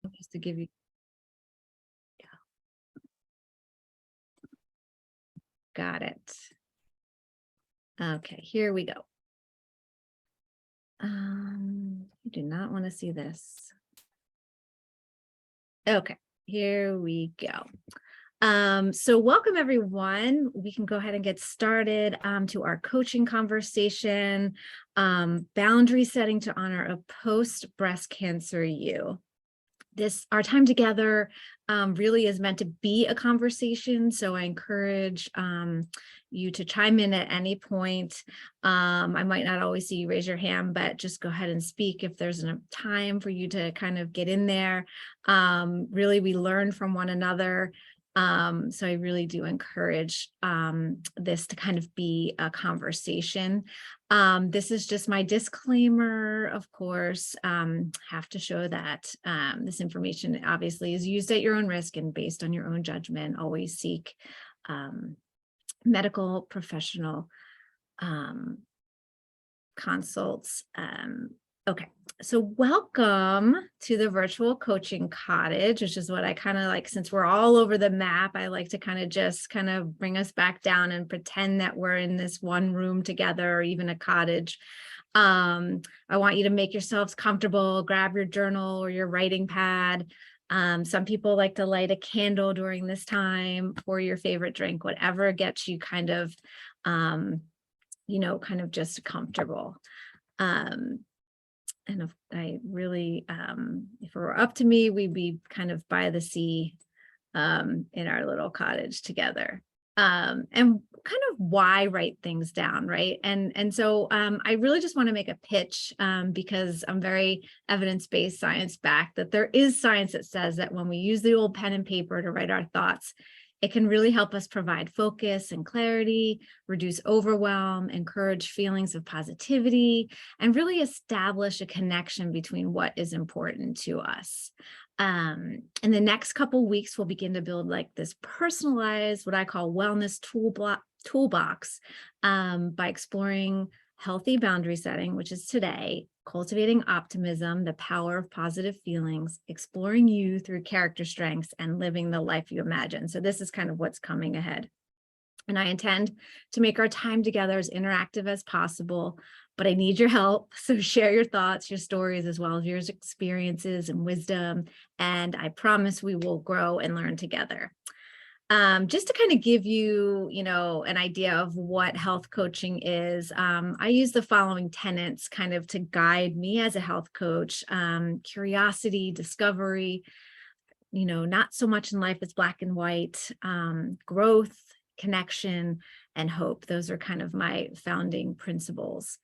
just to give you, got it. Okay, here we go. You do not want to see this. Okay, here we go. So welcome everyone. We can go ahead and get started to our coaching conversation, boundary setting to honor a post-breast cancer you. Our time together really is meant to be a conversation. So I encourage you to chime in at any point. I might not always see you raise your hand, but just go ahead and speak if there's enough time for you to kind of get in there. Really, we learn from one another. So I really do encourage this to kind of be a conversation. This is just my disclaimer, of course. Have to show that this information obviously is used at your own risk and based on your own judgment. Always seek medical professional consults. Okay, so welcome to the virtual coaching cottage, which is what I kind of like, since we're all over the map, I like to kind of just kind of bring us back down and pretend that we're in this one room together, or even a cottage. I want you to make yourselves comfortable, grab your journal or your writing pad. Some people like to light a candle during this time, pour your favorite drink, whatever gets you kind of, kind of just comfortable. And if I really, if it were up to me, we'd be kind of by the sea in our little cottage together. And kind of why write things down, right? And so I really just want to make a pitch because I'm very evidence-based, science-backed, that there is science that says that when we use the old pen and paper to write our thoughts, it can really help us provide focus and clarity, reduce overwhelm, encourage feelings of positivity, and really establish a connection between what is important to us. In the next couple of weeks, we'll begin to build like this personalized, what I call wellness toolbox by exploring healthy boundary setting, which is today, cultivating optimism, the power of positive feelings, exploring you through character strengths, and living the life you imagine. So this is kind of what's coming ahead. And I intend to make our time together as interactive as possible, but I need your help. So share your thoughts, your stories, as well as your experiences and wisdom. And I promise we will grow and learn together. Just to kind of give you, an idea of what health coaching is, I use the following tenets kind of to guide me as a health coach: curiosity, discovery, not so much in life as black and white, growth, connection, and hope. Those are kind of my founding principles.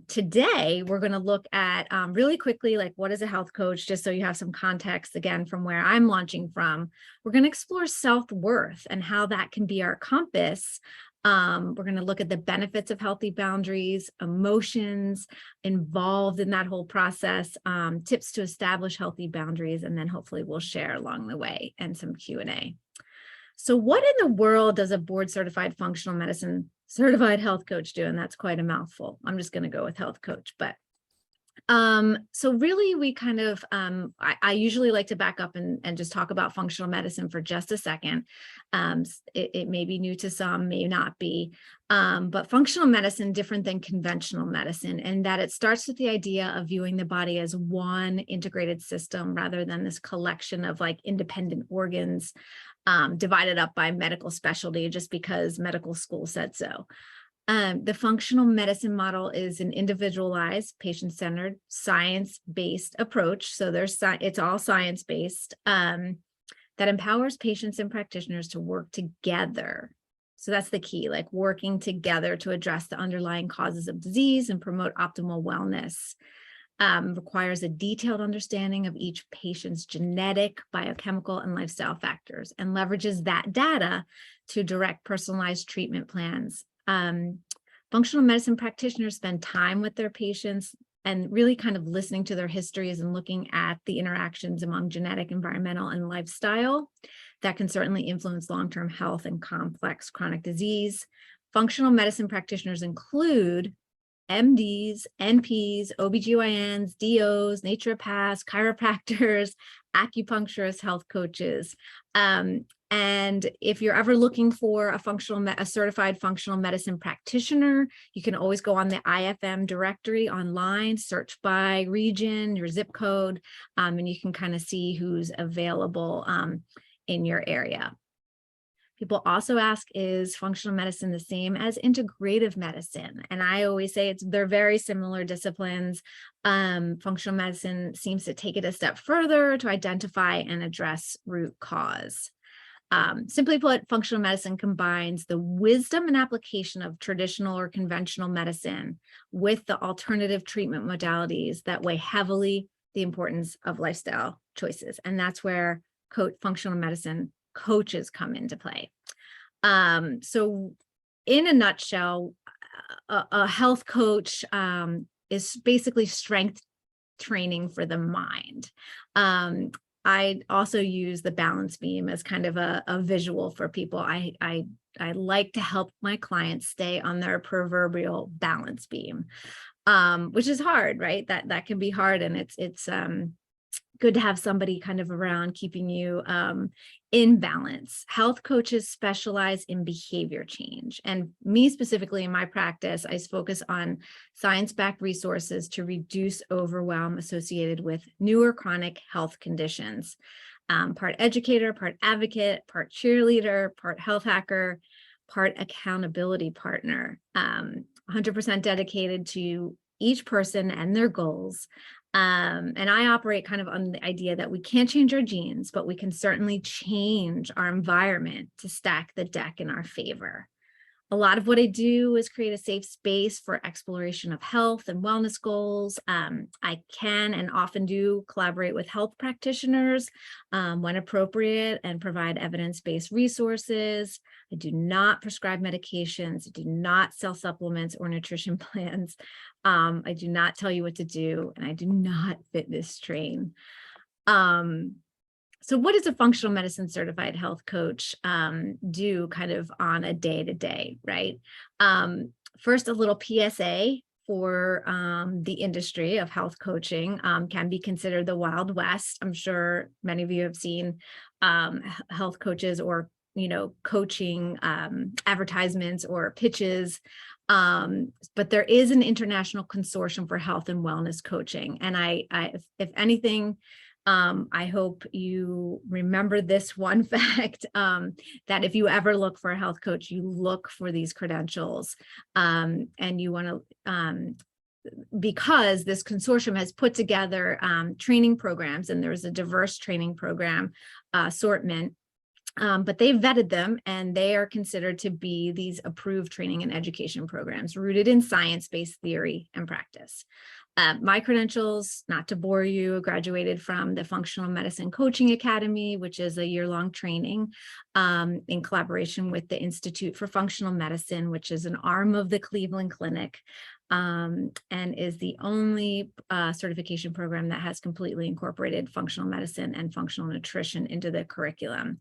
Today, we're going to look at really quickly, like, what is a health coach, just so you have some context, again, from where I'm launching from. We're going to explore self-worth and how that can be our compass. We're going to look at the benefits of healthy boundaries, emotions involved in that whole process, tips to establish healthy boundaries, and then hopefully we'll share along the way and some Q&A. So what in the world does a board certified functional medicine certified health coach do? And that's quite a mouthful. I'm just going to go with health coach, but so really we kind of, I usually like to back up and just talk about functional medicine for just a second. It may be new to some, may not be, but functional medicine, different than conventional medicine, and that it starts with the idea of viewing the body as one integrated system rather than this collection of like independent organs divided up by medical specialty just because medical school said so. The functional medicine model is an individualized, patient-centered, science-based approach. So it's all science-based that empowers patients and practitioners to work together. So that's the key, like working together to address the underlying causes of disease and promote optimal wellness. Requires a detailed understanding of each patient's genetic, biochemical, and lifestyle factors, and leverages that data to direct personalized treatment plans. Functional medicine practitioners spend time with their patients and really kind of listening to their histories and looking at the interactions among genetic, environmental, and lifestyle that can certainly influence long-term health and complex chronic disease. Functional medicine practitioners include MDs, NPs, OBGYNs, DOs, naturopaths, chiropractors, acupuncturists, health coaches. And if you're ever looking for a certified functional medicine practitioner, you can always go on the IFM directory online, search by region, your zip code, and you can kind of see who's available in your area. People also ask, is functional medicine the same as integrative medicine? And I always say they're very similar disciplines. Functional medicine seems to take it a step further to identify and address root cause. Simply put, functional medicine combines the wisdom and application of traditional or conventional medicine with the alternative treatment modalities that weigh heavily the importance of lifestyle choices. And that's where functional medicine coaches come into play. So in a nutshell, a health coach is basically strength training for the mind. I also use the balance beam as kind of a visual for people. I like to help my clients stay on their proverbial balance beam, which is hard, right? That can be hard, and it's good to have somebody kind of around keeping you in balance. Health coaches specialize in behavior change. And me specifically in my practice, I focus on science-backed resources to reduce overwhelm associated with newer chronic health conditions. Part educator, part advocate, part cheerleader, part health hacker, part accountability partner, 100% dedicated to each person and their goals. And I operate kind of on the idea that we can't change our genes, but we can certainly change our environment to stack the deck in our favor. A lot of what I do is create a safe space for exploration of health and wellness goals. I can and often do collaborate with health practitioners when appropriate and provide evidence-based resources. I do not prescribe medications. I do not sell supplements or nutrition plans. I do not tell you what to do, and I do not fitness train. So what does a functional medicine certified health coach do kind of on a day-to-day, right? First, a little PSA for the industry of health coaching can be considered the Wild West. I'm sure many of you have seen health coaches or, coaching advertisements or pitches. But there is an international consortium for health and wellness coaching. And if anything, I hope you remember this one fact, that if you ever look for a health coach, you look for these credentials, and you want to, because this consortium has put together training programs, and there's a diverse training program assortment, but they vetted them, and they are considered to be these approved training and education programs rooted in science-based theory and practice. My credentials, not to bore you, graduated from the Functional Medicine Coaching Academy, which is a year-long training in collaboration with the Institute for Functional Medicine, which is an arm of the Cleveland Clinic, and is the only certification program that has completely incorporated functional medicine and functional nutrition into the curriculum.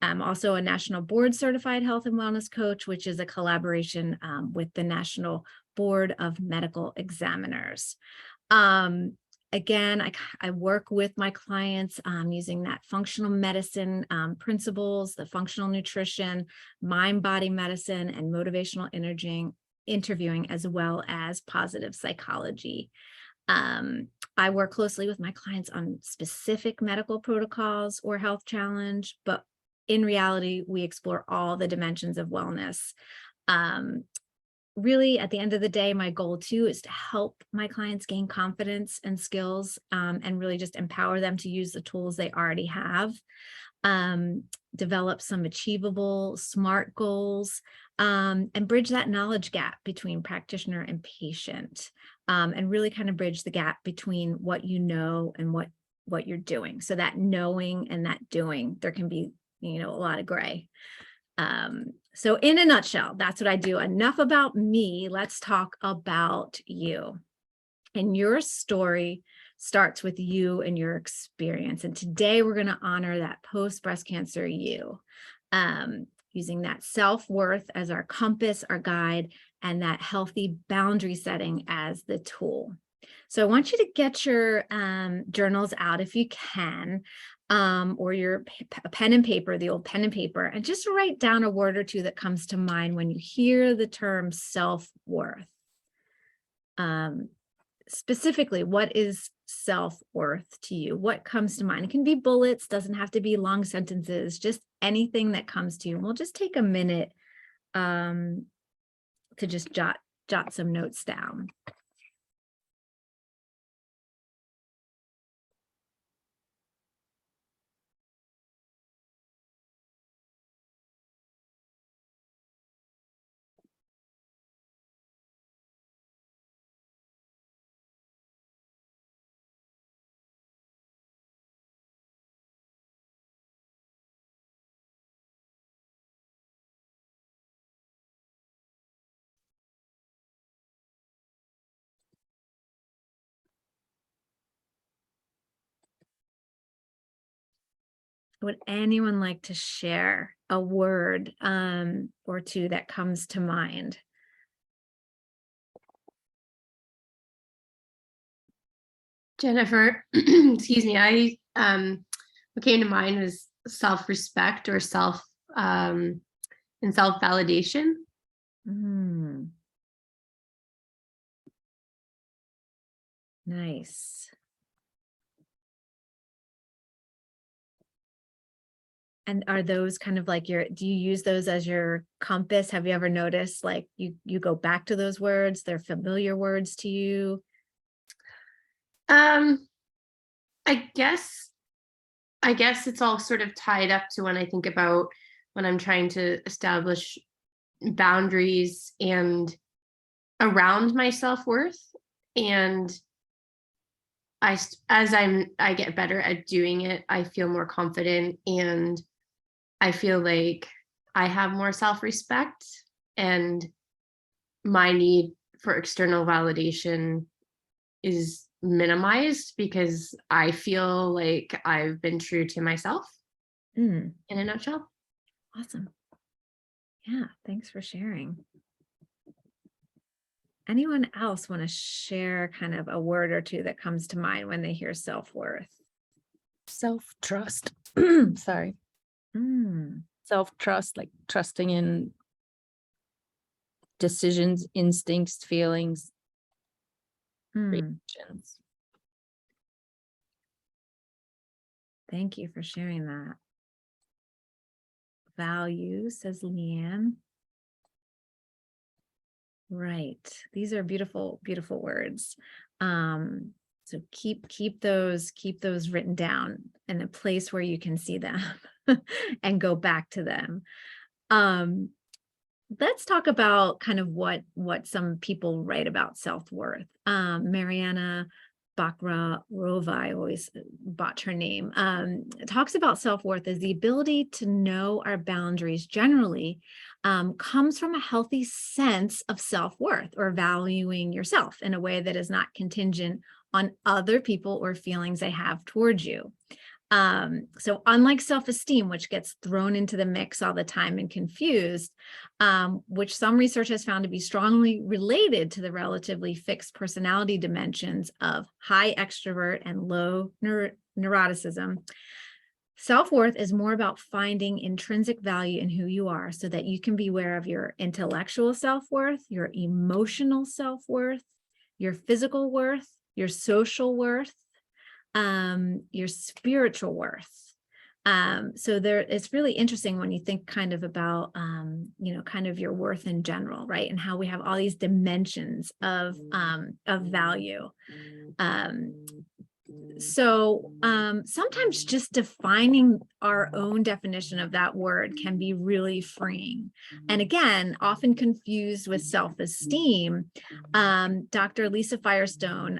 I'm also a national board certified health and wellness coach, which is a collaboration with the National Board of Medical Examiners. Again, I work with my clients using that functional medicine principles, the functional nutrition, mind-body medicine, and motivational interviewing, as well as positive psychology. I work closely with my clients on specific medical protocols or health challenge, but in reality, we explore all the dimensions of wellness. Really, at the end of the day, my goal too is to help my clients gain confidence and skills, and really just empower them to use the tools they already have, develop some achievable, SMART goals, and bridge that knowledge gap between practitioner and patient, and really kind of bridge the gap between what you know and what you're doing. So that knowing and that doing, there can be a lot of gray. So in a nutshell, that's what I do. Enough about me. Let's talk about you. And your story starts with you and your experience. And today we're going to honor that post-breast cancer you, using that self-worth as our compass, our guide, and that healthy boundary setting as the tool. So I want you to get your journals out if you can, or your pen and paper, the old pen and paper, and just write down a word or two that comes to mind when you hear the term self-worth. Specifically, what is self-worth to you? What comes to mind? It can be bullets, doesn't have to be long sentences, just anything that comes to you. And we'll just take a minute to just jot some notes down. Would anyone like to share a word or two that comes to mind? Jennifer, excuse me, what came to mind was self-respect or and self-validation. Nice. And are those kind of like do you use those as your compass? Have you ever noticed like you go back to those words? They're familiar words to you? I guess it's all sort of tied up to when I think about when I'm trying to establish boundaries and around my self-worth. And as I get better at doing it, I feel more confident, and I feel like I have more self-respect, and my need for external validation is minimized because I feel like I've been true to myself in a nutshell. Awesome. Yeah, thanks for sharing. Anyone else want to share kind of a word or two that comes to mind when they hear self-worth? Self-trust. Sorry. Self-trust, like trusting in decisions, instincts, feelings, reactions. Thank you for sharing that. Value, says Leanne. Right. These are beautiful, beautiful words. So keep those written down in a place where you can see them and go back to them. Let's talk about kind of what some people write about self-worth. Mariana Bakrarova, I always botch her name, talks about self-worth as the ability to know our boundaries generally comes from a healthy sense of self-worth, or valuing yourself in a way that is not contingent on other people or feelings they have towards you. So unlike self-esteem, which gets thrown into the mix all the time and confused, which some research has found to be strongly related to the relatively fixed personality dimensions of high extrovert and low neuroticism, self-worth is more about finding intrinsic value in who you are so that you can be aware of your intellectual self-worth, your emotional self-worth, your physical worth, your social worth, your spiritual worth. So it's really interesting when you think kind of about, kind of your worth in general, right? And how we have all these dimensions of value. So sometimes just defining our own definition of that word can be really freeing. And again, often confused with self-esteem. Dr. Lisa Firestone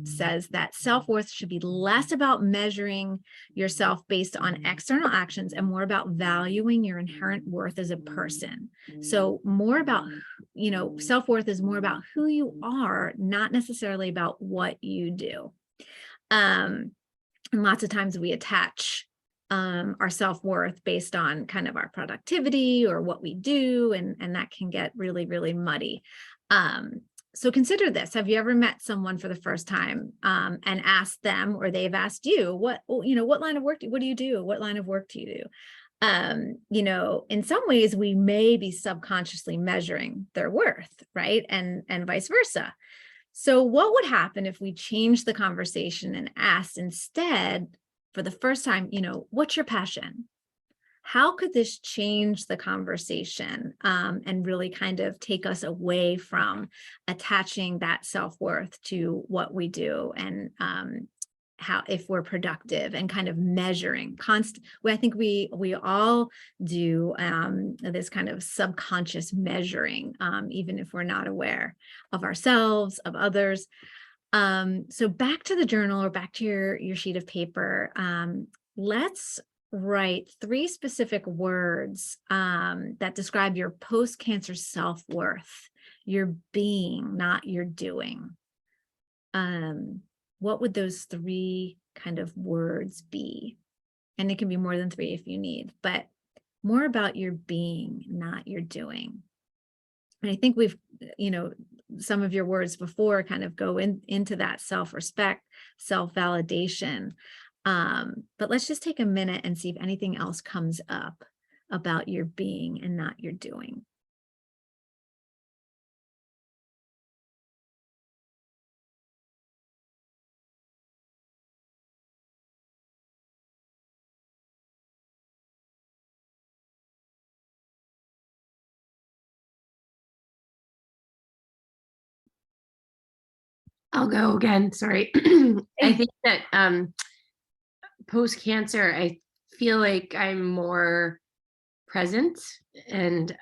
says that self-worth should be less about measuring yourself based on external actions and more about valuing your inherent worth as a person. So more about, self-worth is more about who you are, not necessarily about what you do. And lots of times we attach our self-worth based on kind of our productivity or what we do, and that can get really, really muddy. So consider this. Have you ever met someone for the first time and asked them, or they've asked you, what line of work, what do you do? What line of work do you do? In some ways we may be subconsciously measuring their worth, right? And vice versa. So what would happen if we changed the conversation and asked instead, for the first time, what's your passion? How could this change the conversation and really kind of take us away from attaching that self-worth to what we do, and how, if we're productive, and kind of measuring I think we all do this kind of subconscious measuring, even if we're not aware of ourselves, of others. So back to the journal, or back to your sheet of paper. Let's write 3 specific words that describe your post-cancer self-worth, your being, not your doing. What would those 3 kind of words be? And it can be more than 3 if you need, but more about your being, not your doing. And I think we've, some of your words before kind of go into that self-respect, self-validation. But let's just take a minute and see if anything else comes up about your being and not your doing. I'll go again. Sorry. I think that post-cancer, I feel like I'm more present and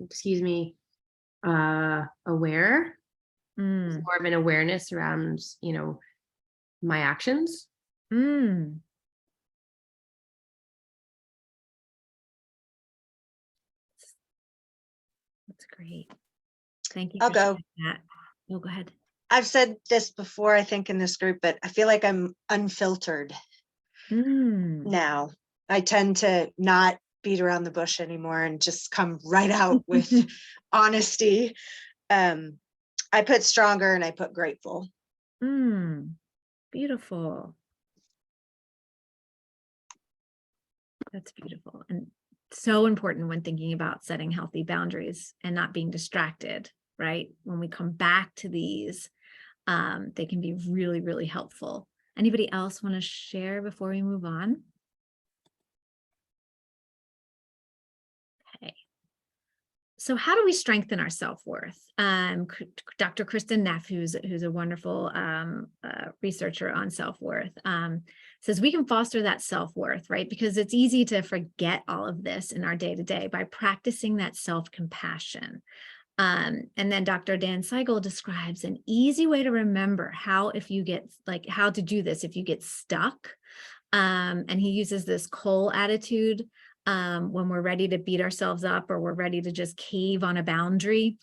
excuse me, aware. Mm. More of an awareness around, my actions. Mm. That's great. Thank you. I'll for go. sharing that. Oh, go ahead. I've said this before, I think, in this group, but I feel like I'm unfiltered now. I tend to not beat around the bush anymore and just come right out with honesty. I put stronger and I put grateful. Beautiful. That's beautiful. And so important when thinking about setting healthy boundaries and not being distracted, right? When we come back to these, they can be really, really helpful. Anybody else want to share before we move on? Okay. So how do we strengthen our self-worth? Dr. Kristen Neff, who's a wonderful researcher on self-worth, says we can foster that self-worth, right? Because it's easy to forget all of this in our day-to-day by practicing that self-compassion. And then Dr. Dan Siegel describes an easy way to remember how to do this if you get stuck. And he uses this Cole attitude when we're ready to beat ourselves up, or we're ready to just cave on a boundary,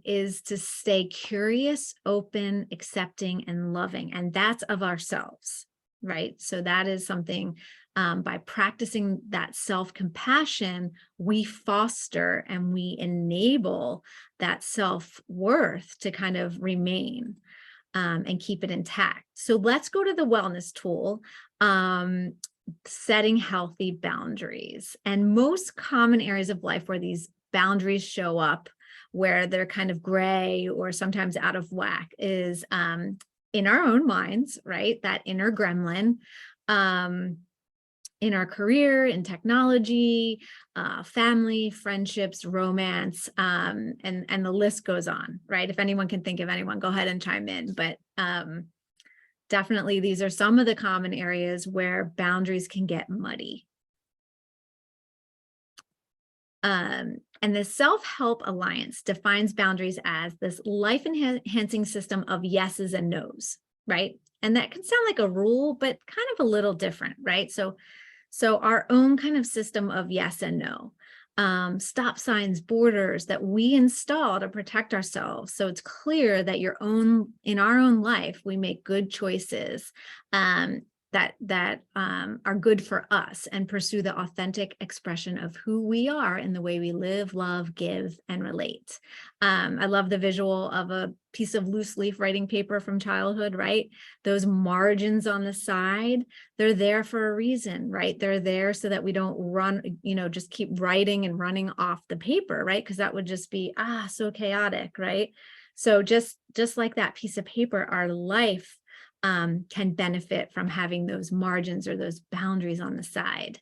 is to stay curious, open, accepting, and loving. And that's of ourselves, right? So that is something, by practicing that self-compassion, we foster and we enable that self-worth to kind of remain and keep it intact. So let's go to the wellness tool, setting healthy boundaries. And most common areas of life where these boundaries show up, where they're kind of gray or sometimes out of whack, is in our own minds, right? That inner gremlin, in our career, in technology, family, friendships, romance, and the list goes on, right? If anyone can think of anyone, go ahead and chime in. But definitely these are some of the common areas where boundaries can get muddy. And the Self-Help Alliance defines boundaries as this life-enhancing system of yeses and nos, right? And that can sound like a rule, but kind of a little different, right? So our own kind of system of yes and no, stop signs, borders that we install to protect ourselves. So it's clear that in our own life, we make good choices. that are good for us, and pursue the authentic expression of who we are in the way we live, love, give, and relate. I love the visual of a piece of loose leaf writing paper from childhood, right? Those margins on the side, they're there for a reason, right? They're there so that we don't run, just keep writing and running off the paper, right? Because that would just be, so chaotic, right? So just like that piece of paper, our life can benefit from having those margins or those boundaries on the side.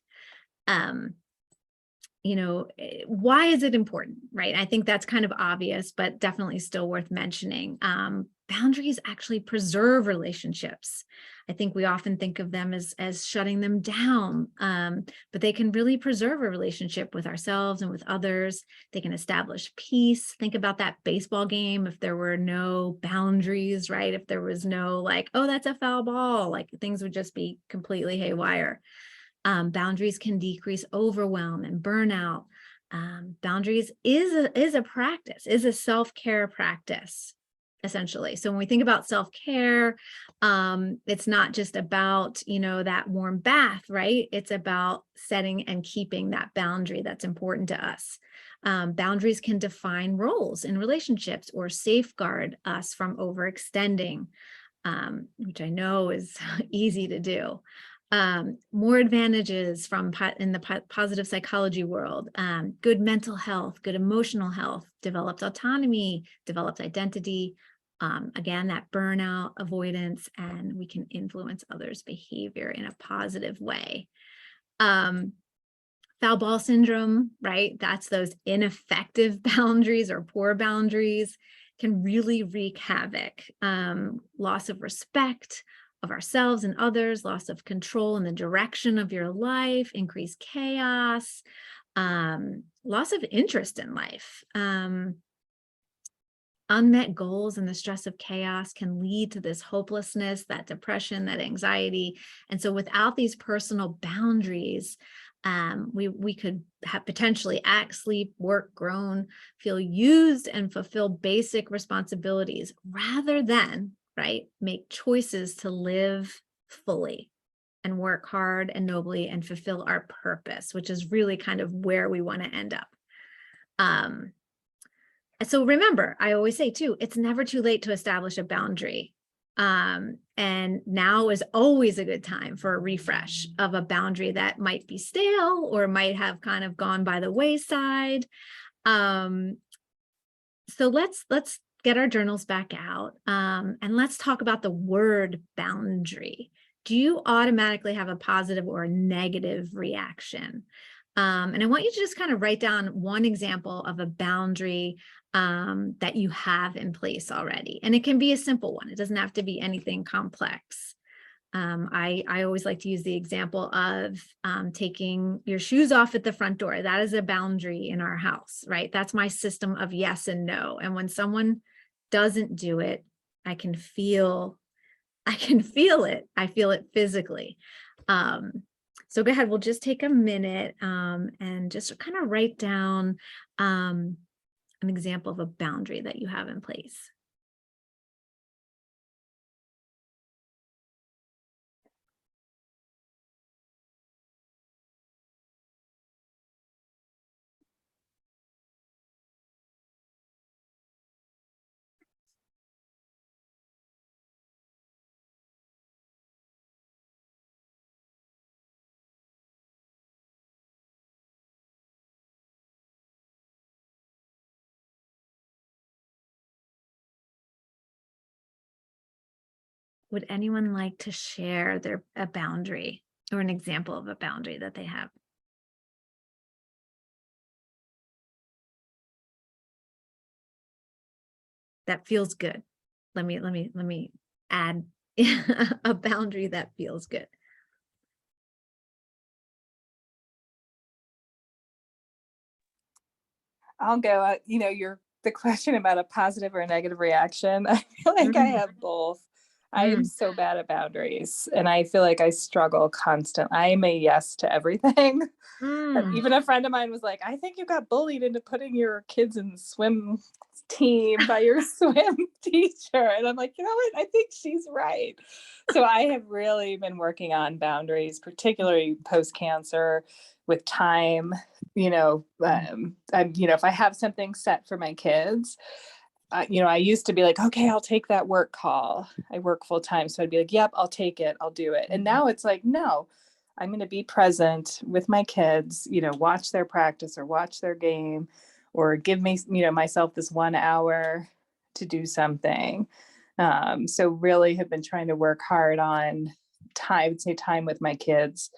Why is it important, right? I think that's kind of obvious, but definitely still worth mentioning. Boundaries actually preserve relationships. I think we often think of them as shutting them down, but they can really preserve a relationship with ourselves and with others. They can establish peace. Think about that baseball game. If there were no boundaries, right? If there was no like, oh, that's a foul ball, like things would just be completely haywire. Boundaries can decrease overwhelm and burnout. Boundaries is a practice, is a self-care practice, essentially. So when we think about self-care, it's not just about, that warm bath, right? It's about setting and keeping that boundary that's important to us. Boundaries can define roles in relationships or safeguard us from overextending, which I know is easy to do. More advantages in the positive psychology world: good mental health, good emotional health, developed autonomy, developed identity, again, that burnout avoidance, and we can influence others' behavior in a positive way. Foul ball syndrome, right? That's those ineffective boundaries or poor boundaries can really wreak havoc. Loss of respect of ourselves and others, loss of control in the direction of your life, increased chaos, loss of interest in life. Unmet goals and the stress of chaos can lead to this hopelessness, that depression, that anxiety. And so without these personal boundaries, we could have potentially act, sleep, work, groan, feel used, and fulfill basic responsibilities rather than, right, make choices to live fully and work hard and nobly and fulfill our purpose, which is really kind of where we want to end up. So remember, I always say too, it's never too late to establish a boundary. And now is always a good time for a refresh of a boundary that might be stale or might have kind of gone by the wayside. So let's get our journals back out, and let's talk about the word boundary. Do you automatically have a positive or a negative reaction? And I want you to just kind of write down one example of a boundary that you have in place already. And it can be a simple one. It doesn't have to be anything complex. I always like to use the example of taking your shoes off at the front door. That is a boundary in our house, right? That's my system of yes and no. And when someone doesn't do it, I can feel it. I feel it physically. So go ahead, we'll just take a minute and just kind of write down an example of a boundary that you have in place. Would anyone like to share a boundary or an example of a boundary that they have? That feels good. Let me add a boundary that feels good. I'll go. The question about a positive or a negative reaction, I feel like I have both. I am so bad at boundaries, and I feel like I struggle constantly. I am a yes to everything. And even a friend of mine was like, I think you got bullied into putting your kids in swim team by your swim teacher. And I'm like, you know what? I think she's right. So I have really been working on boundaries, particularly post-cancer with time, if I have something set for my kids, I used to be like, okay, I'll take that work call. I work full time. So I'd be like, yep, I'll take it. I'll do it. And now it's like, no, I'm going to be present with my kids, watch their practice or watch their game or give me, myself this 1 hour to do something. So really have been trying to work hard on time with my kids,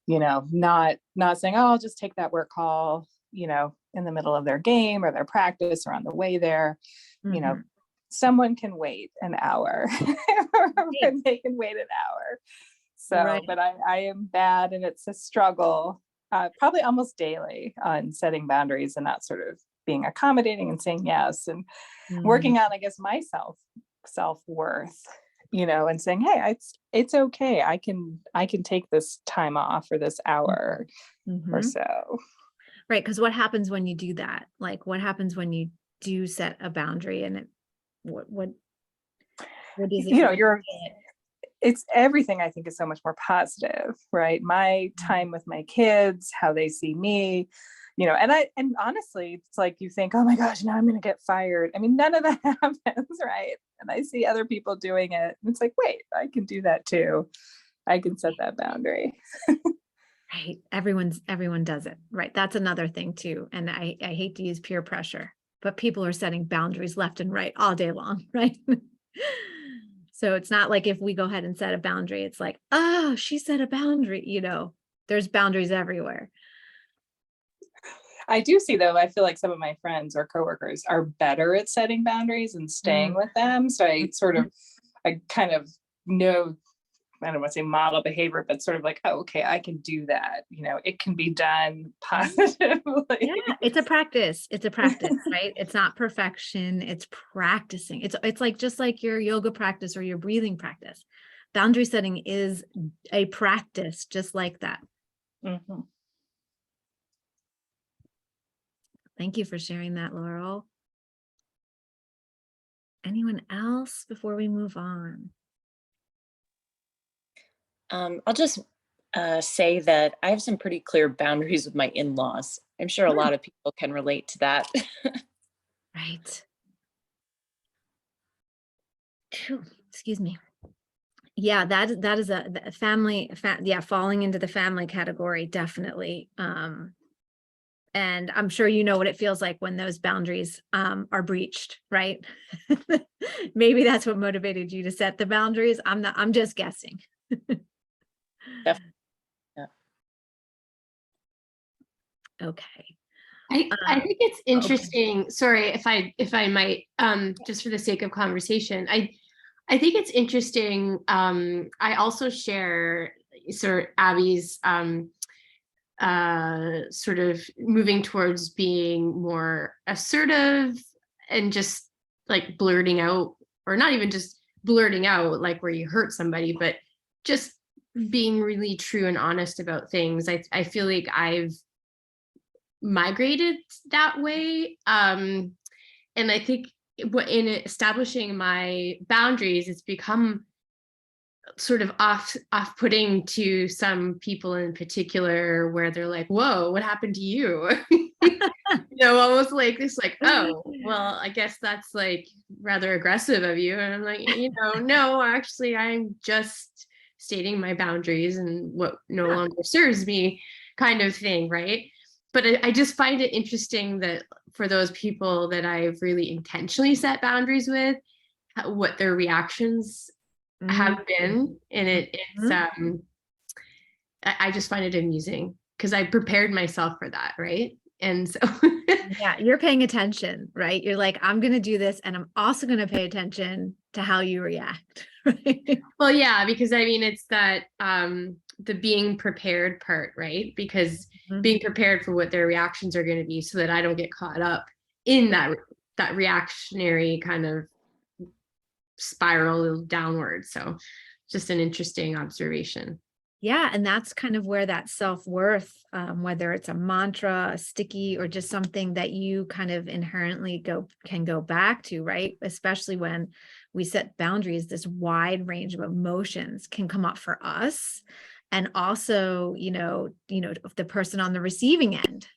not saying, oh, I'll just take that work call, in the middle of their game or their practice or on the way there. Someone can wait an hour or they can wait an hour. So, Right. but I am bad, and it's a struggle, probably almost daily, on setting boundaries and not sort of being accommodating and saying yes, and working on, I guess, my self-worth, and saying, hey, it's okay. I can take this time off for this hour or so. Right. Because what happens when you do that? Like, what happens when you do set a boundary, and what is it? It's everything, I think, is so much more positive, right? My time with my kids, how they see me, and honestly, it's like you think, oh my gosh, now I'm going to get fired. I mean, none of that happens, right? And I see other people doing it. And it's like, wait, I can do that too. I can set that boundary. Right. Everyone does it. Right. That's another thing too. And I hate to use peer pressure, but people are setting boundaries left and right all day long. Right. So it's not like if we go ahead and set a boundary, it's like, oh, she set a boundary, there's boundaries everywhere. I do see, though, I feel like some of my friends or coworkers are better at setting boundaries and staying with them. So I kind of know, I don't want to say model behavior, but sort of like, oh, okay, I can do that. It can be done positively. Yeah, it's a practice. It's a practice, right? It's not perfection. It's practicing. It's like, just like your yoga practice or your breathing practice. Boundary setting is a practice just like that. Mm-hmm. Thank you for sharing that, Laurel. Anyone else before we move on? I'll just say that I have some pretty clear boundaries with my in-laws. I'm sure a lot of people can relate to that. Right. Phew, excuse me. Yeah, that is a family, falling into the family category, definitely. And I'm sure you know what it feels like when those boundaries are breached, right? Maybe that's what motivated you to set the boundaries. I'm just guessing. Definitely. Yeah. Okay. I think it's interesting. Okay. Sorry if I might, just for the sake of conversation, I think it's interesting. I also share sort of Abby's sort of moving towards being more assertive and just like blurting out, or not even just blurting out like where you hurt somebody, but just being really true and honest about things. I feel like I've migrated that way. And I think in establishing my boundaries, it's become sort of off-putting to some people in particular, where they're like, whoa, what happened to you? Almost like this, like, oh, well, I guess that's like rather aggressive of you. And I'm like, no, actually, I'm just stating my boundaries and what no longer serves me, kind of thing, right? But I just find it interesting that for those people that I've really intentionally set boundaries with, what their reactions have been. And it's I just find it amusing because I prepared myself for that, right? And so yeah, you're paying attention, right? You're like, I'm going to do this, and I'm also going to pay attention to how you react. Right? Well, yeah, because I mean, it's that the being prepared part, right? Because being prepared for what their reactions are going to be, so that I don't get caught up in that reactionary kind of spiral downward. So just an interesting observation. Yeah, and that's kind of where that self-worth, whether it's a mantra, a sticky, or just something that you kind of inherently can go back to, right? Especially when we set boundaries, this wide range of emotions can come up for us. And also, the person on the receiving end.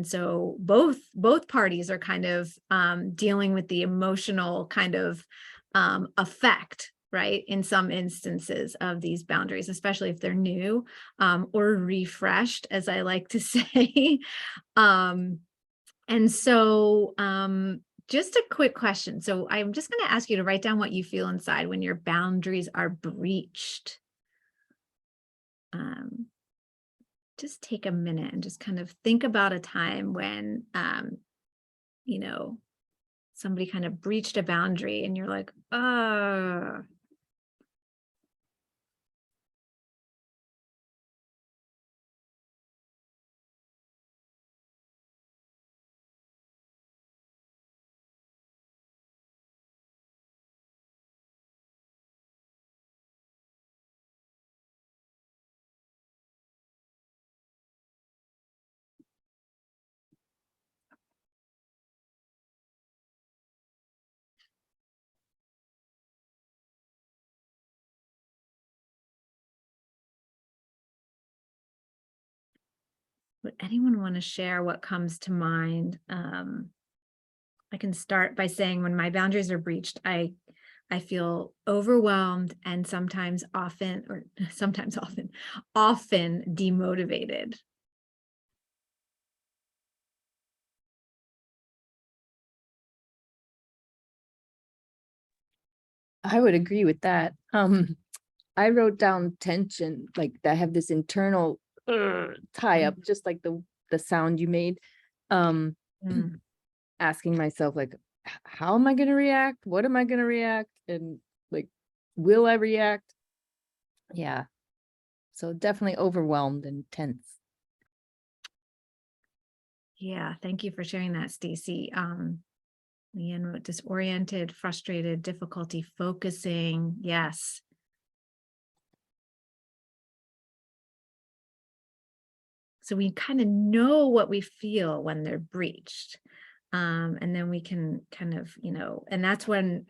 So both parties are kind of dealing with the emotional kind of effect, right, in some instances of these boundaries, especially if they're new or refreshed, as I like to say. And so just a quick question. So I'm just going to ask you to write down what you feel inside when your boundaries are breached. Just take a minute and just kind of think about a time when, somebody kind of breached a boundary and you're like, would anyone want to share what comes to mind? I can start by saying when my boundaries are breached, I feel overwhelmed and sometimes often demotivated. I would agree with that. I wrote down tension, like I have this internal tie up, just like the sound you made. Mm. Asking myself, like, how am I going to react? What am I going to react? And like, will I react? Yeah. So definitely overwhelmed and tense. Yeah, thank you for sharing that, Stacy. Leanne wrote disoriented, frustrated, difficulty focusing. Yes. So we kind of know what we feel when they're breached. And then we can kind of, and that's when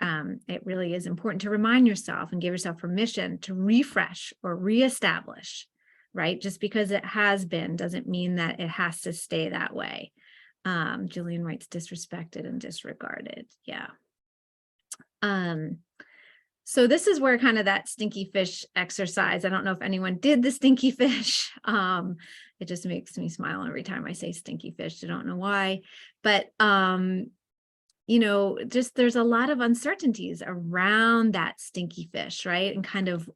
it really is important to remind yourself and give yourself permission to refresh or reestablish, right? Just because it has been doesn't mean that it has to stay that way. Jillian writes disrespected and disregarded. Yeah. So this is where kind of that stinky fish exercise. I don't know if anyone did the stinky fish. It just makes me smile every time I say stinky fish. I don't know why, but just there's a lot of uncertainties around that stinky fish, right? And kind of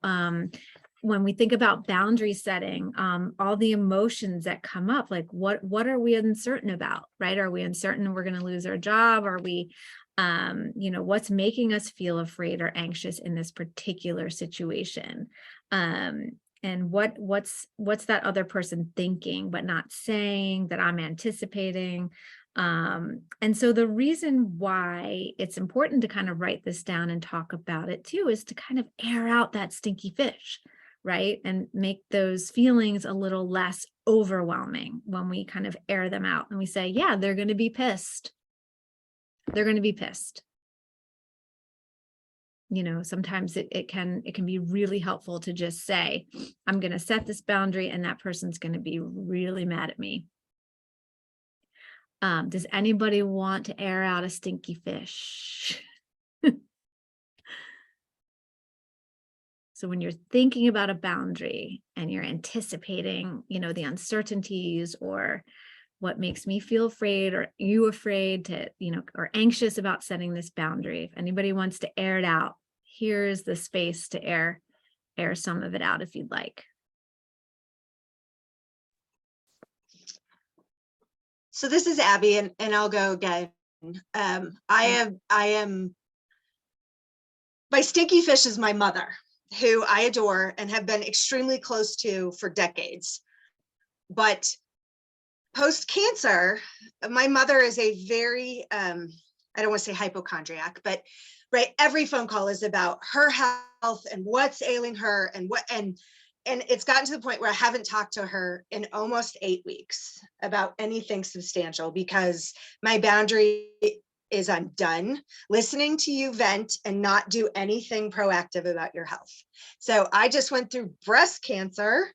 when we think about boundary setting, all the emotions that come up, like what are we uncertain about, right? Are we uncertain we're going to lose our job? Are we what's making us feel afraid or anxious in this particular situation? And what's that other person thinking but not saying that I'm anticipating? And so the reason why it's important to kind of write this down and talk about it too is to kind of air out that stinky fish, right? And make those feelings a little less overwhelming when we kind of air them out and we say, yeah, they're going to be pissed. They're going to be pissed. Sometimes it can be really helpful to just say, I'm going to set this boundary and that person's going to be really mad at me. Does anybody want to air out a stinky fish? So when you're thinking about a boundary and you're anticipating, the uncertainties or what makes me feel afraid, or you afraid to, or anxious about setting this boundary. If anybody wants to air it out, here's the space to air some of it out if you'd like. So this is Abby, and I'll go again. I am, my stinky fish is my mother, who I adore and have been extremely close to for decades. But post-cancer, my mother is a very, I don't want to say hypochondriac, but right? Every phone call is about her health and what's ailing her and it's gotten to the point where I haven't talked to her in almost 8 weeks about anything substantial because my boundary is I'm done listening to you vent and not do anything proactive about your health. So I just went through breast cancer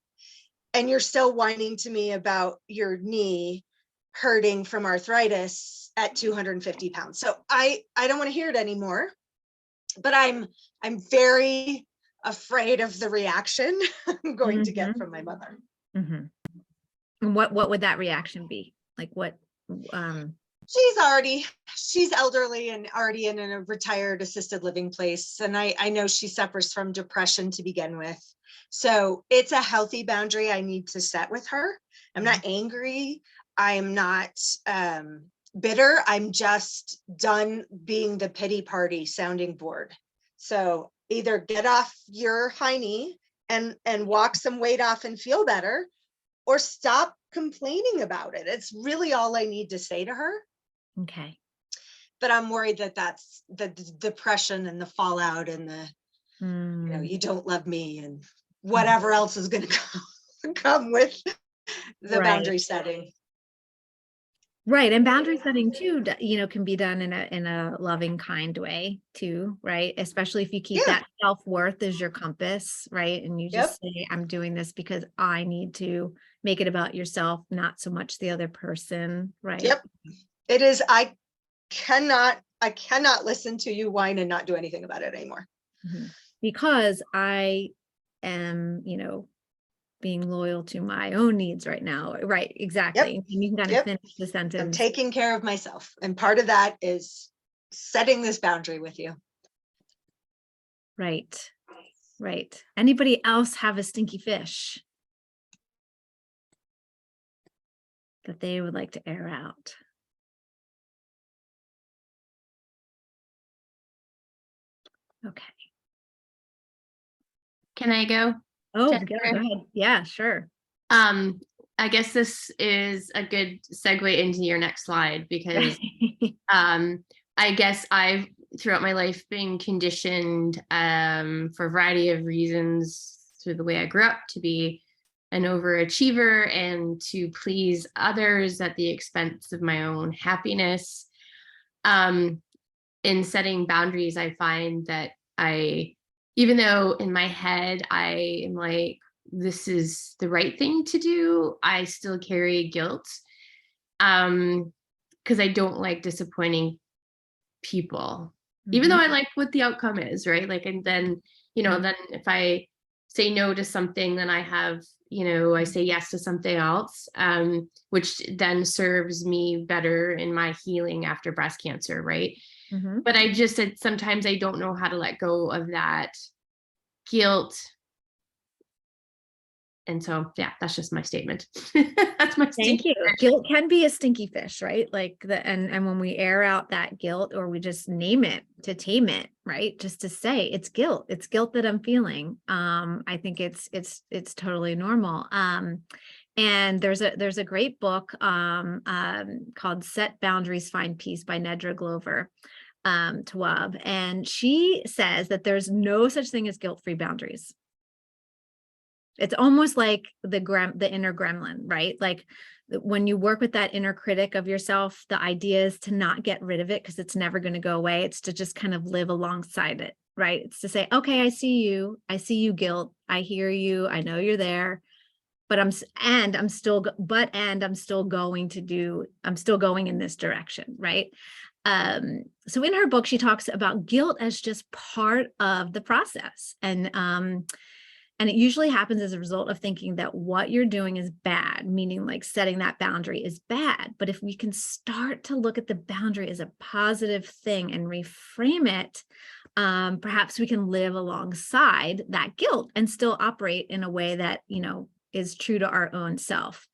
and you're still whining to me about your knee hurting from arthritis at 250 pounds. So I don't want to hear it anymore, but I'm very afraid of the reaction I'm going to get from my mother. And what would that reaction be? Like what? She's elderly and already in a retired assisted living place. And I know she suffers from depression to begin with. So it's a healthy boundary I need to set with her. I'm not angry. I'm not bitter. I'm just done being the pity party sounding board. So either get off your hiney and walk some weight off and feel better, or stop complaining about it. It's really all I need to say to her. Okay. But I'm worried that that's the depression and the fallout and the, you know, you don't love me and whatever else is going to come with the boundary setting. Right. And boundary setting too, you know, can be done in a loving, kind way too, right? Especially if you keep that self-worth as your compass, right? And you just say, I'm doing this because I need to make it about yourself, not so much the other person, right? Yep. It is. I cannot listen to you whine and not do anything about it anymore. Because I am, you know, being loyal to my own needs right now. Right. Exactly. And you can kind of finish the sentence. I'm taking care of myself. And part of that is setting this boundary with you. Right. Right. Anybody else have a stinky fish that they would like to air out? Okay. Can I go? Oh, Jennifer? go ahead. Yeah, sure. I guess this is a good segue into your next slide because I guess I've throughout my life been conditioned for a variety of reasons through the way I grew up to be an overachiever and to please others at the expense of my own happiness. In setting boundaries, I find that even though in my head I am like, this is the right thing to do, I still carry guilt because I don't like disappointing people, even though I like what the outcome is, right? Like, and then, you know, then if I say no to something, then I have, you know, I say yes to something else, which then serves me better in my healing after breast cancer, right? But I just said sometimes I don't know how to let go of that guilt. And so, yeah, that's just my statement. That's my Thank you. Guilt can be a stinky fish, right? Like and when we air out that guilt or we just name it to tame it, right? Just to say it's guilt that I'm feeling. I think it's totally normal. And there's a great book called Set Boundaries, Find Peace by Nedra Glover. Tawab, and she says that there's no such thing as guilt-free boundaries. It's almost like the inner gremlin, right? Like when you work with that inner critic of yourself, the idea is to not get rid of it because it's never going to go away. It's to just kind of live alongside it, right? It's to say, okay, I see you guilt. I hear you. I know you're there, but I'm still going in this direction, right? So in her book, she talks about guilt as just part of the process. And it usually happens as a result of thinking that what you're doing is bad, meaning like setting that boundary is bad. But if we can start to look at the boundary as a positive thing and reframe it, perhaps we can live alongside that guilt and still operate in a way that, you know, is true to our own self.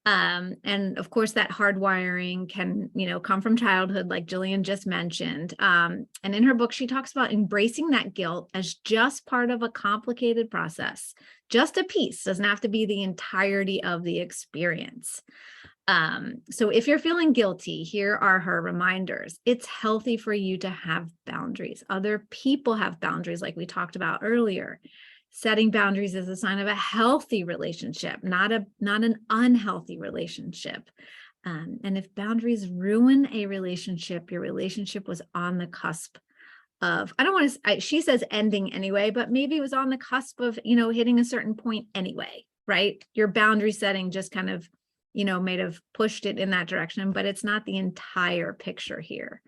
And of course, that hardwiring can, you know, come from childhood, like Jillian just mentioned. And in her book, she talks about embracing that guilt as just part of a complicated process, just a piece, doesn't have to be the entirety of the experience. So if you're feeling guilty, here are her reminders. It's healthy for you to have boundaries. Other people have boundaries, like we talked about earlier. Setting boundaries is a sign of a healthy relationship, not an unhealthy relationship. And if boundaries ruin a relationship, your relationship was on the cusp of, I don't want to, she says ending anyway, but maybe it was on the cusp of, hitting a certain point anyway, right? Your boundary setting just kind of, may have pushed it in that direction, but it's not the entire picture here.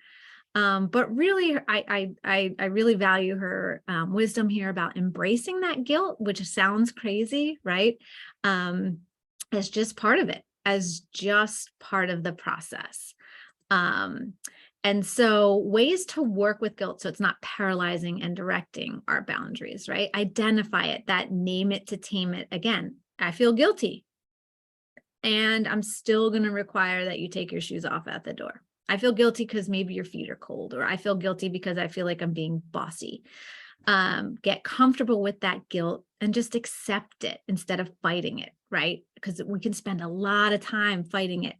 But really, I really value her wisdom here about embracing that guilt, which sounds crazy, right? As just part of it, as just part of the process. And so ways to work with guilt so it's not paralyzing and directing our boundaries, right? Identify it, that name it to tame it. Again, I feel guilty, and I'm still going to require that you take your shoes off at the door. I feel guilty because maybe your feet are cold, or I feel guilty because I feel like I'm being bossy. Get comfortable with that guilt and just accept it instead of fighting it, right? Because we can spend a lot of time fighting it.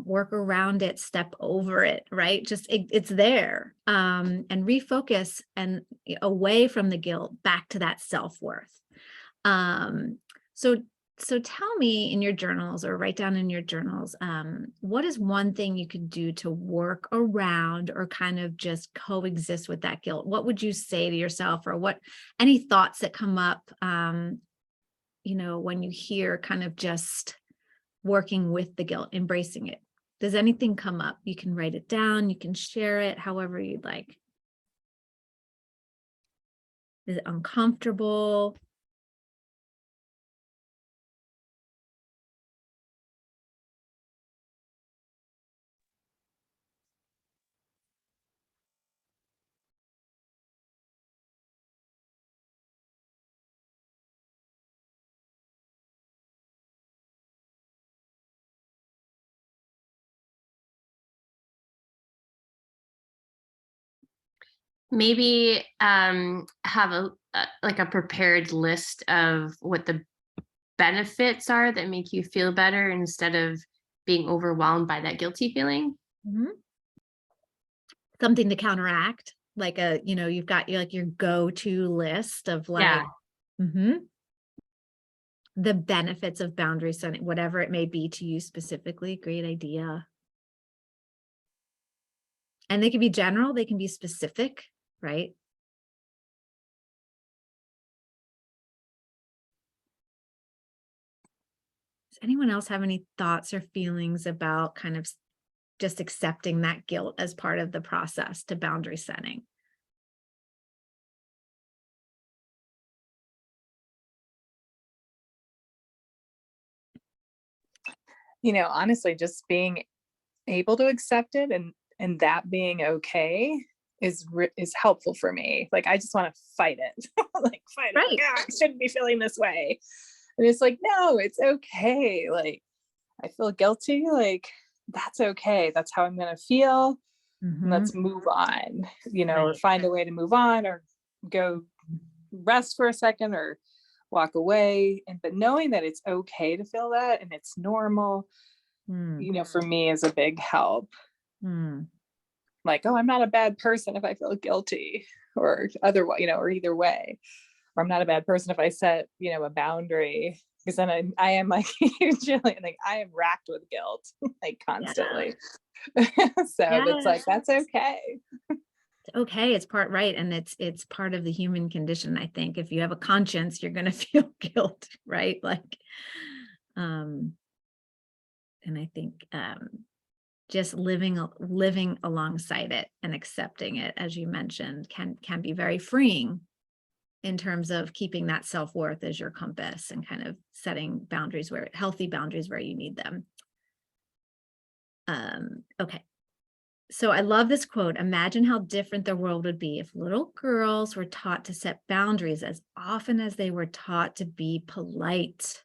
Work around it, step over it, right? Just it's there. And refocus and away from the guilt back to that self-worth. So tell me in your journals, or write down in your journals, what is one thing you could do to work around or kind of just coexist with that guilt? What would you say to yourself, or any thoughts that come up, when you hear kind of just working with the guilt, embracing it? Does anything come up? You can write it down, you can share it however you'd like. Is it uncomfortable? Maybe have a prepared list of what the benefits are that make you feel better instead of being overwhelmed by that guilty feeling. Mm-hmm. Something to counteract, like you've got your go-to list of the benefits of boundary setting, whatever it may be to you specifically. Great idea. And they can be general, they can be specific, right? Does anyone else have any thoughts or feelings about kind of just accepting that guilt as part of the process to boundary setting? Honestly, just being able to accept it and that being okay is helpful for me. Like, I just want to fight it. Fight right. it. Yeah, I shouldn't be feeling this way. And it's like, no, it's okay. Like, I feel guilty. Like, that's okay. That's how I'm going to feel. Mm-hmm. Let's move on, Right. or find a way to move on, or go rest for a second, or walk away. But knowing that it's okay to feel that and it's normal, for me is a big help. Like, oh, I'm not a bad person if I feel guilty, or otherwise, or either way, or I'm not a bad person if I set, a boundary, because then I am like usually like I am racked with guilt like constantly. Yeah. So it's like, that's okay. It's okay. It's part right. And it's part of the human condition. I think if you have a conscience, you're going to feel guilt, right? Like, and I think, just living alongside it and accepting it, as you mentioned, can be very freeing in terms of keeping that self-worth as your compass and kind of setting boundaries, healthy boundaries where you need them. Okay. So I love this quote. Imagine how different the world would be if little girls were taught to set boundaries as often as they were taught to be polite.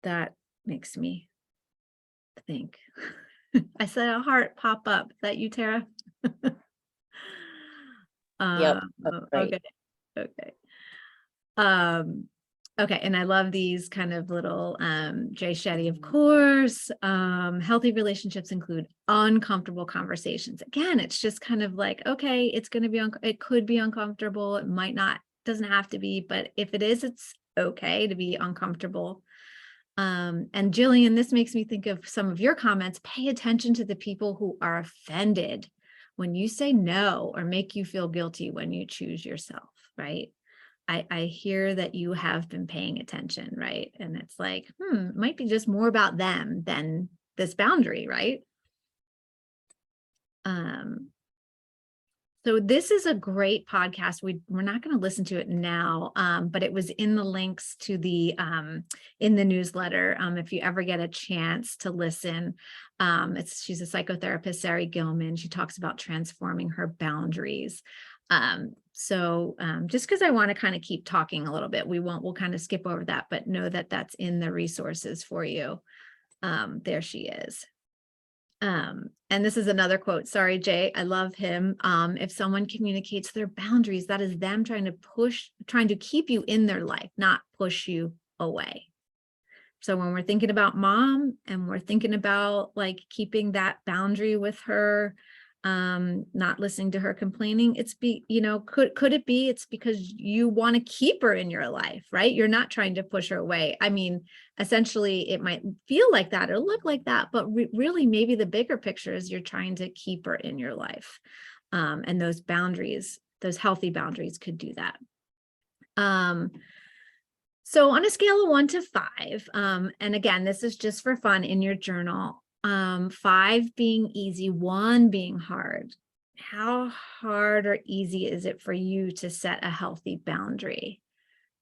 That makes me think. I said a heart pop up. Is that you, Tara? Yep, that's right. Okay. Okay, and I love these kind of little Jay Shetty, of course. Healthy relationships include uncomfortable conversations. Again, it's just kind of like, okay, it's going to be, it could be uncomfortable. It might not, doesn't have to be, but if it is, it's okay to be uncomfortable. And Jillian, this makes me think of some of your comments. Pay attention to the people who are offended when you say no or make you feel guilty when you choose yourself, right? I hear that you have been paying attention, right? And it's like, it might be just more about them than this boundary, right? So this is a great podcast. We're not going to listen to it now, but it was in the links to the in the newsletter. If you ever get a chance to listen, she's a psychotherapist, Sari Gilman. She talks about transforming her boundaries. Just because I want to kind of keep talking a little bit, we'll kind of skip over that, but know that that's in the resources for you. There she is. And this is another quote. Sorry, Jay, I love him. If someone communicates their boundaries, that is them trying to keep you in their life, not push you away. So when we're thinking about mom and we're thinking about like keeping that boundary with her, not listening to her complaining, could it be it's because you want to keep her in your life, right? You're not trying to push her away. I mean, essentially it might feel like that or look like that, but really maybe the bigger picture is you're trying to keep her in your life. And those boundaries, those healthy boundaries could do that. So on a scale of 1 to 5, and again, this is just for fun in your journal, 5 being easy, 1 being hard. How hard or easy is it for you to set a healthy boundary?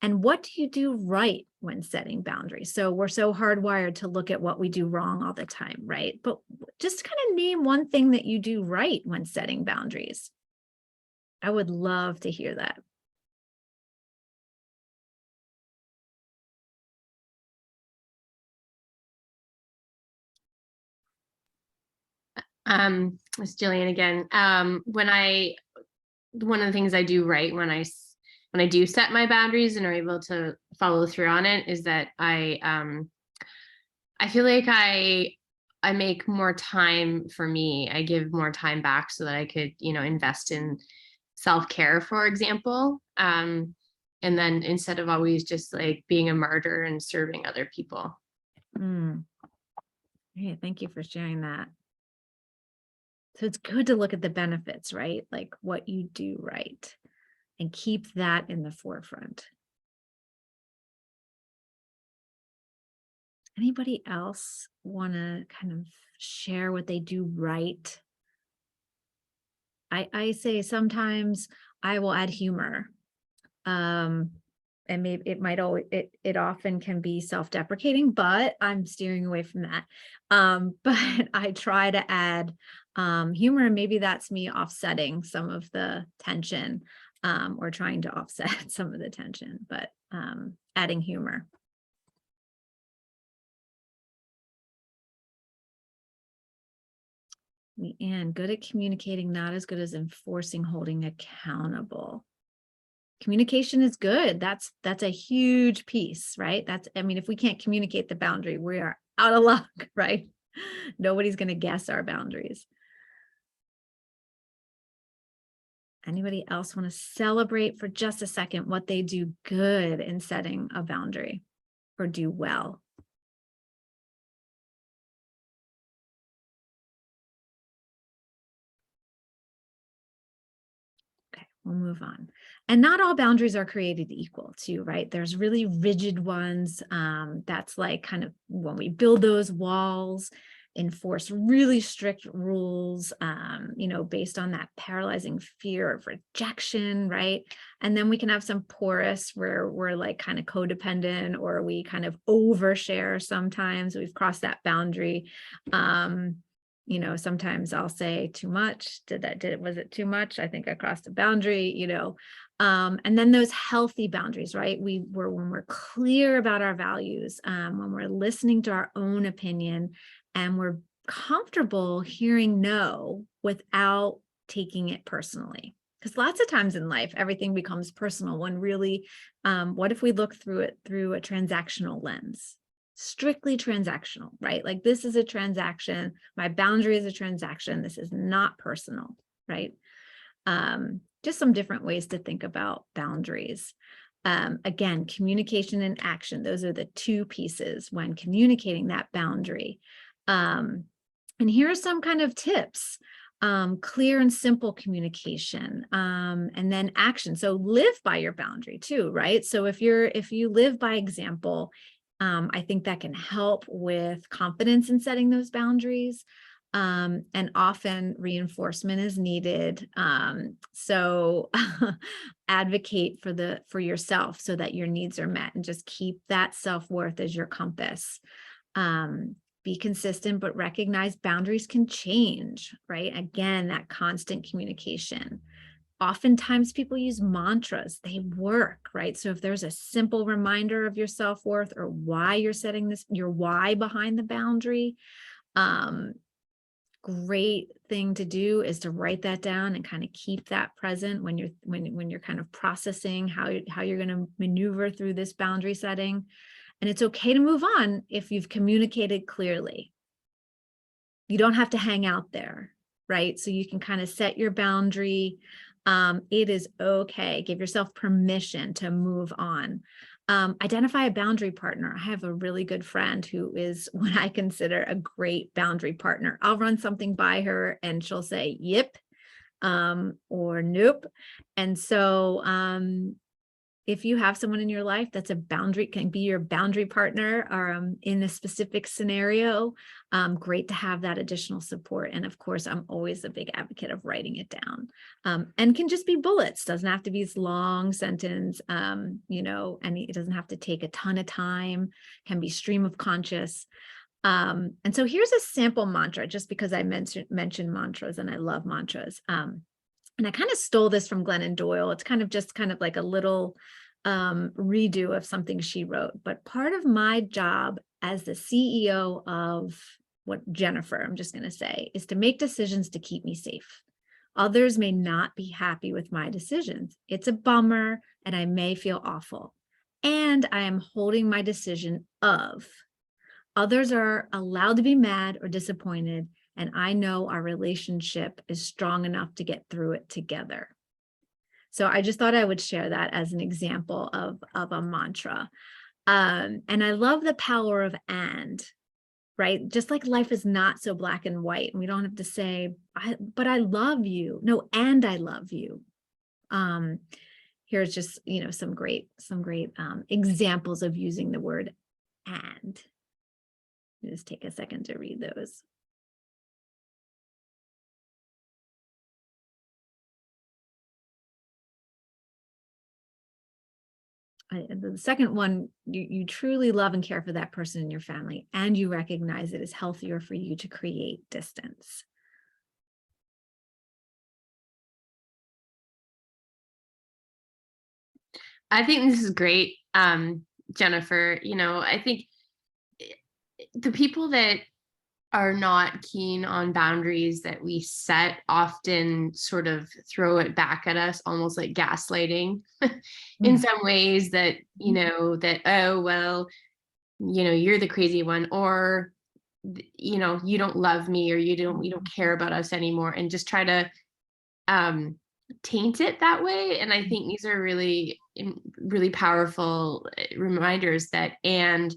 And what do you do right when setting boundaries? So we're so hardwired to look at what we do wrong all the time, right? But just kind of name one thing that you do right when setting boundaries. I would love to hear that. It's Jillian again. One of the things I do right when I do set my boundaries and are able to follow through on it is that I feel like I make more time for me. I give more time back so that I could, invest in self-care, for example. And then instead of always just like being a martyr and serving other people. Yeah, thank you for sharing that. So it's good to look at the benefits, right? Like what you do right and keep that in the forefront. Anybody else want to kind of share what they do right? I say sometimes I will add humor. And maybe it often can be self-deprecating, but I'm steering away from that. But I try to add humor, and maybe that's me offsetting some of the tension, or trying to offset some of the tension, but adding humor. Leanne, good at communicating, not as good as enforcing, holding accountable. Communication is good. That's a huge piece, right? If we can't communicate the boundary, we are out of luck, right? Nobody's going to guess our boundaries. Anybody else want to celebrate for just a second what they do good in setting a boundary or do well? We'll move on. And not all boundaries are created equal too, right? There's really rigid ones. That's like kind of when we build those walls, enforce really strict rules, based on that paralyzing fear of rejection, right? And then we can have some porous where we're like kind of codependent, or we kind of overshare sometimes. We've crossed that boundary. Sometimes I'll say too much. Was it too much? I think I crossed a boundary, and then those healthy boundaries, right? When we're clear about our values, when we're listening to our own opinion and we're comfortable hearing no without taking it personally. Because lots of times in life, everything becomes personal when really, what if we look through it through a transactional lens? Strictly transactional, right? Like this is a transaction. My boundary is a transaction. This is not personal, right? Just some different ways to think about boundaries. Again, communication and action. Those are the two pieces when communicating that boundary. And here are some kind of tips. Clear and simple communication, and then action. So live by your boundary too, right? So if you live by example, I think that can help with confidence in setting those boundaries. And often reinforcement is needed. So advocate for yourself so that your needs are met, and just keep that self-worth as your compass. Be consistent, but recognize boundaries can change, right? Again, that constant communication. Oftentimes people use mantras, they work, right? So if there's a simple reminder of your self-worth or why you're setting this, your why behind the boundary, great thing to do is to write that down and kind of keep that present when you're kind of processing how you're going to maneuver through this boundary setting. And it's okay to move on if you've communicated clearly. You don't have to hang out there, right? So you can kind of set your boundary. It is okay. Give yourself permission to move on. Identify a boundary partner. I have a really good friend who is what I consider a great boundary partner. I'll run something by her and she'll say, yep, or nope. And so, if you have someone in your life that's a boundary, can be your boundary partner, or in a specific scenario, great to have that additional support. And of course, I'm always a big advocate of writing it down, and can just be bullets, doesn't have to be this long sentence, and it doesn't have to take a ton of time, can be stream of conscious. And so here's a sample mantra, just because I mentioned mantras and I love mantras. And I kind of stole this from Glennon Doyle. It's kind of like a little redo of something she wrote. But part of my job as the CEO of Jennifer, I'm just going to say, is to make decisions to keep me safe. Others may not be happy with my decisions. It's a bummer and I may feel awful. And I am holding my decision of. Others are allowed to be mad or disappointed, and I know our relationship is strong enough to get through it together. So I just thought I would share that as an example of a mantra. And I love the power of and, right? Just like life is not so black and white, and we don't have to say, but I love you. No, and I love you. Here's just, some great examples of using the word and. Just take a second to read those. The second one, you truly love and care for that person in your family, and you recognize it is healthier for you to create distance. I think this is great, Jennifer. I think the people that are not keen on boundaries that we set often sort of throw it back at us, almost like gaslighting in some ways, that, that, oh, well, you're the crazy one, or, you don't love me, or you don't care about us anymore, and just try to taint it that way. And I think these are really, really powerful reminders that, and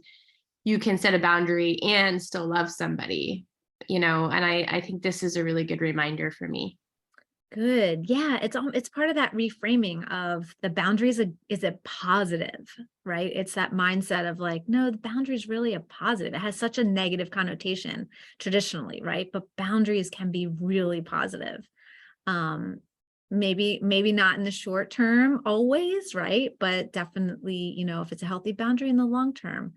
you can set a boundary and still love somebody, and I think this is a really good reminder for me. Good. Yeah, it's part of that reframing of the boundaries is a positive, right? It's that mindset of like, no, the boundary is really a positive. It has such a negative connotation traditionally, right? But boundaries can be really positive. Maybe not in the short term always, right? But definitely, if it's a healthy boundary in the long term.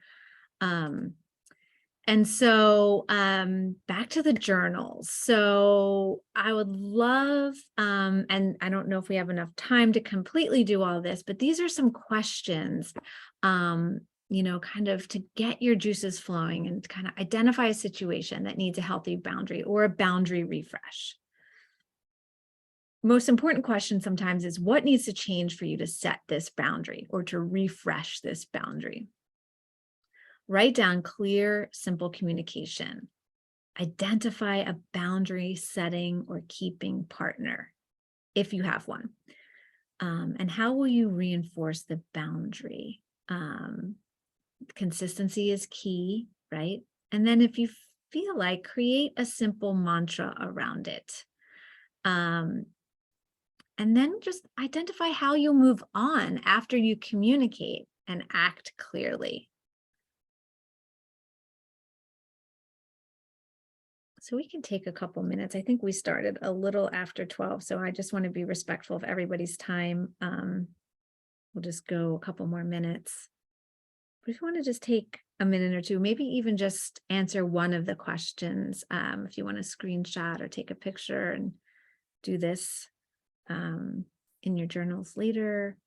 And so back to the journals. So I would love, and I don't know if we have enough time to completely do all this, but these are some questions, kind of to get your juices flowing and kind of identify a situation that needs a healthy boundary or a boundary refresh. most important question sometimes is, what needs to change for you to set this boundary or to refresh this boundary? Write down clear, simple communication. Identify a boundary setting or keeping partner, if you have one. And how will you reinforce the boundary? Consistency is key, right? And then if you feel like, create a simple mantra around it. And then just identify how you'll move on after you communicate and act clearly. So we can take a couple minutes. I think we started a little after 12, so I just want to be respectful of everybody's time. We'll just go a couple more minutes. But if you want to just take a minute or two, maybe even just answer one of the questions, if you want to screenshot or take a picture and do this in your journals later.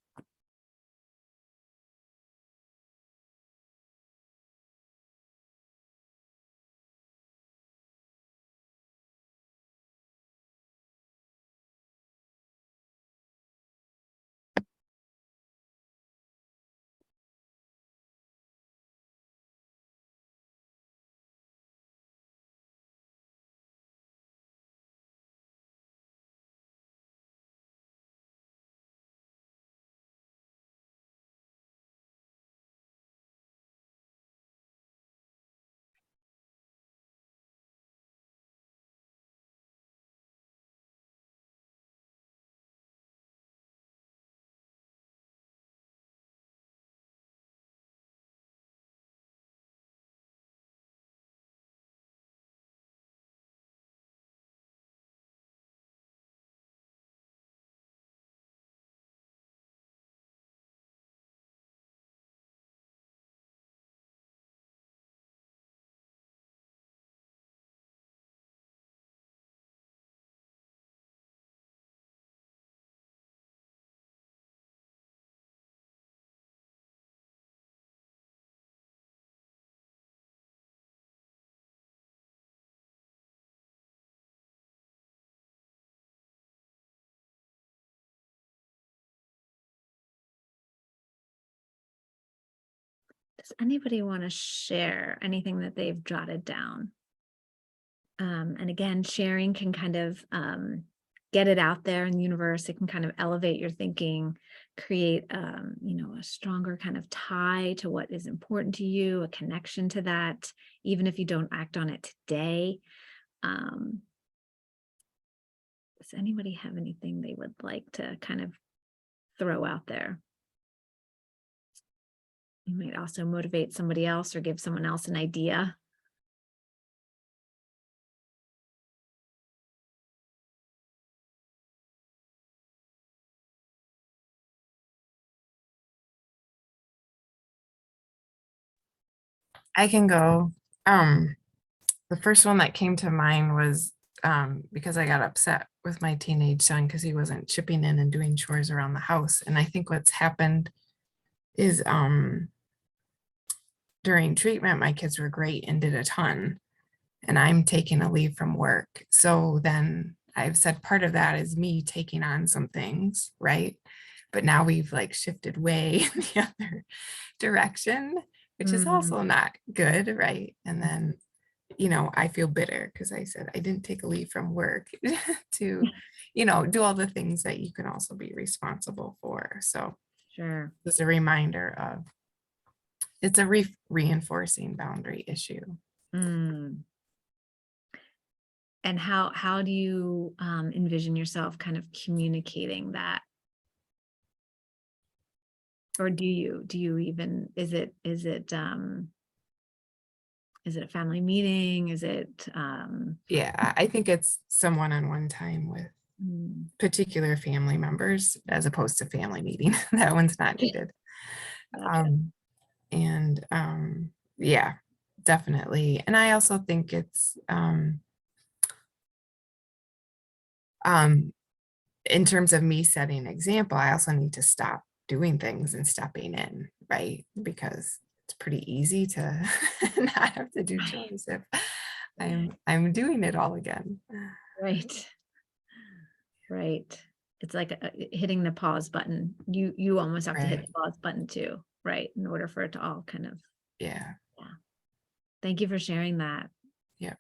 Does anybody want to share anything that they've jotted down? And again, sharing can kind of get it out there in the universe. It can kind of elevate your thinking, create a stronger kind of tie to what is important to you, a connection to that, even if you don't act on it today. Does anybody have anything they would like to kind of throw out there? You might also motivate somebody else or give someone else an idea. I can go. The first one that came to mind was because I got upset with my teenage son because he wasn't chipping in and doing chores around the house. And I think what's happened is during treatment, my kids were great and did a ton. And I'm taking a leave from work. So then I've said part of that is me taking on some things, right? But now we've like shifted way in the other direction, which is also not good, right? And then, I feel bitter because I said I didn't take a leave from work to, do all the things that you can also be responsible for. So Sure. it's a reminder of, it's a reinforcing boundary issue. And how do you envision yourself kind of communicating that? Or do you even, is it a family meeting? Is it Yeah, I think it's some one-on-one time with particular family members as opposed to family meeting. That one's not needed. Gotcha. Yeah, definitely. And I also think it's in terms of me setting an example, I also need to stop doing things and stepping in, right? Because it's pretty easy to not have to do chores if I'm doing it all again. Right. Right. It's like hitting the pause button. You almost have to hit Right. the pause button too, right? In order for it to all kind of, Yeah. thank you for sharing that. Yeah.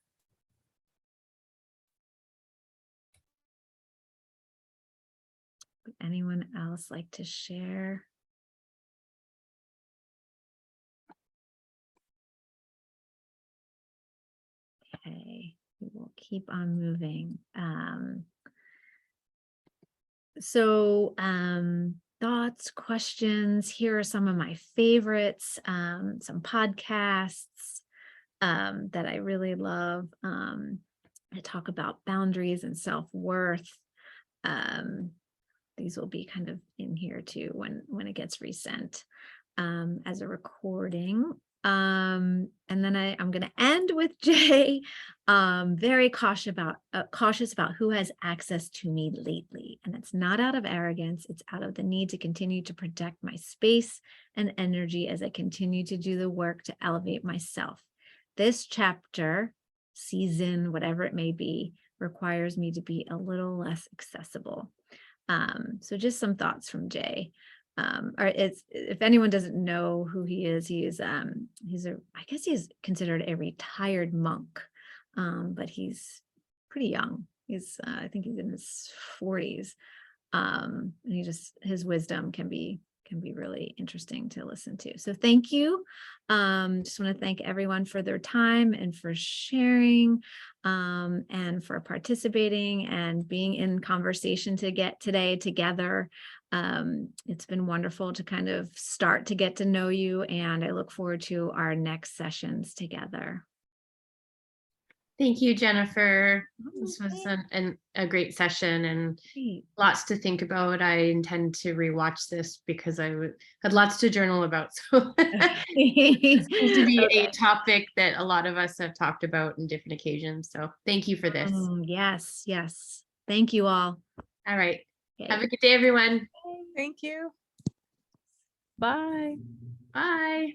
Would anyone else like to share? Okay, we will keep on moving. Thoughts, questions. Here are some of my favorites, some podcasts that I really love. I talk about boundaries and self-worth. These will be kind of in here too when it gets resent as a recording. And then I'm going to end with Jay. Very cautious about who has access to me lately. And it's not out of arrogance. It's out of the need to continue to protect my space and energy as I continue to do the work to elevate myself. This chapter, season, whatever it may be, requires me to be a little less accessible. So just some thoughts from Jay. Or if anyone doesn't know who he is I guess he's considered a retired monk, but he's pretty young. I think he's in his 40s. And his wisdom can be really interesting to listen to. So thank you. Just want to thank everyone for their time and for sharing, and for participating and being in conversation today together. It's been wonderful to kind of start to get to know you, and I look forward to our next sessions together. Thank you, Jennifer. This was a great session and lots to think about. I intend to rewatch this because I had lots to journal about. So it seems to be a topic that a lot of us have talked about in different occasions. So thank you for this. Yes, yes. Thank you all. All right. Okay. Have a good day, everyone. Thank you. Bye. Bye.